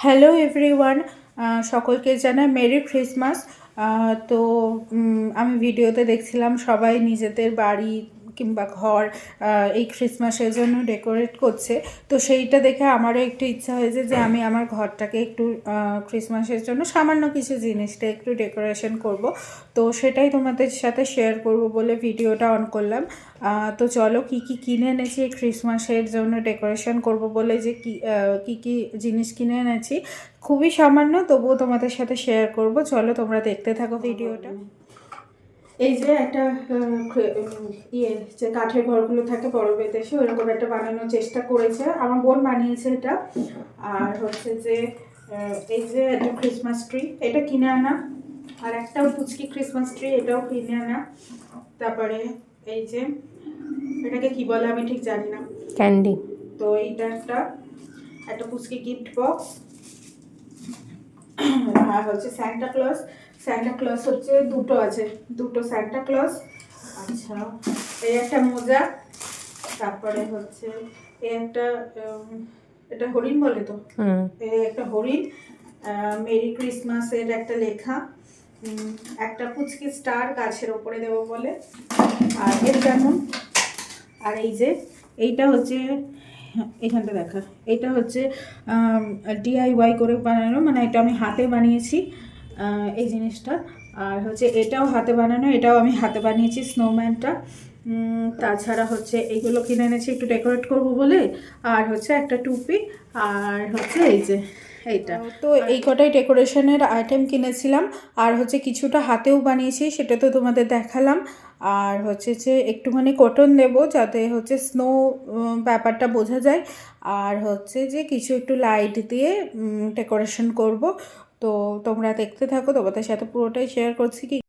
Hello everyone, সকলকে জানাই merry Christmas. তো আমি ভিডিওতে দেখছিলাম সবাই নিজেদের বাড়ি কিংবা ঘর এই ক্রিসমাসের জন্য ডেকোরেট করছে। তো সেইটা দেখে আমারও একটু ইচ্ছা হয়েছে যে আমি আমার ঘরটাকে একটু ক্রিসমাসের জন্য সামান্য কিছু জিনিসটা একটু ডেকোরেশন করব। তো সেটাই তোমাদের সাথে শেয়ার করব বলে ভিডিওটা অন করলাম। তো চলো কী কী কিনে এনেছি এই ক্রিসমাসের জন্য ডেকোরেশন করব বলে, যে কী কী জিনিস কিনে এনেছি। খুবই সামান্য, তবুও তোমাদের সাথে শেয়ার করব। চলো তোমরা দেখতে থাকো ভিডিওটা। এই যে একটা যে কাঠের ঘরগুলো থাকে বড় বিদেশে, ওরকম একটা বানানোর চেষ্টা করেছে, আমার বোন বানিয়েছে এটা। আর হচ্ছে যে এই যে একটা ক্রিসমাস ট্রি, এটা কিনে আনা। আর একটাও পুচকি ক্রিসমাস ট্রি, এটাও কিনে আনা। তারপরে এই যে এটাকে কি বলে আমি ঠিক জানি না, ক্যান্ডি। তো এইটা একটা পুচকি গিফট বক্স। আর হচ্ছে স্যান্টা ক্লজ হচ্ছে দুটো আছে, দুটো স্যান্টা ক্লজ। আচ্ছা, এই একটা মোজা। তারপরে হচ্ছে এই একটা এটা হরিণ বলে তো, এই একটা হরিণ। মেরি ক্রিসমাসের একটা লেখা, একটা পুচকি স্টার গাছের ওপরে দেবো বলে। আর এর যেমন, আর এই যে এইটা হচ্ছে এখানটা দেখা, এটা হচ্ছে ডিআইওয়াই করে বানানো, মানে এটা আমি হাতে বানিয়েছি এই জিনিসটা। আর হচ্ছে এটাও হাতে বানানো, এটাও আমি হাতে বানিয়েছি স্নোম্যানটা। তাছাড়া হচ্ছে এইগুলো কিনে এনেছি একটু ডেকোরেট করব বলে। আর হচ্ছে একটা টুপি, আর হচ্ছে এই যে এইটা। তো এই কটাই ডেকোরেশনের আইটেম কিনেছিলাম। আর হচ্ছে কিছুটা হাতেও বানিয়েছি, সেটা তো তোমাদের দেখালাম। আর হচ্ছে যে একটুখানি কটন দেব যাতে হচ্ছে স্নো ব্যাপারটা বোঝা যায়। আর হচ্ছে যে কিছু একটু লাইট দিয়ে ডেকোরেশন করব। তো তোমরা দেখতে থাকো, তোমাদের সাথে পুরোটাই শেয়ার করছি কি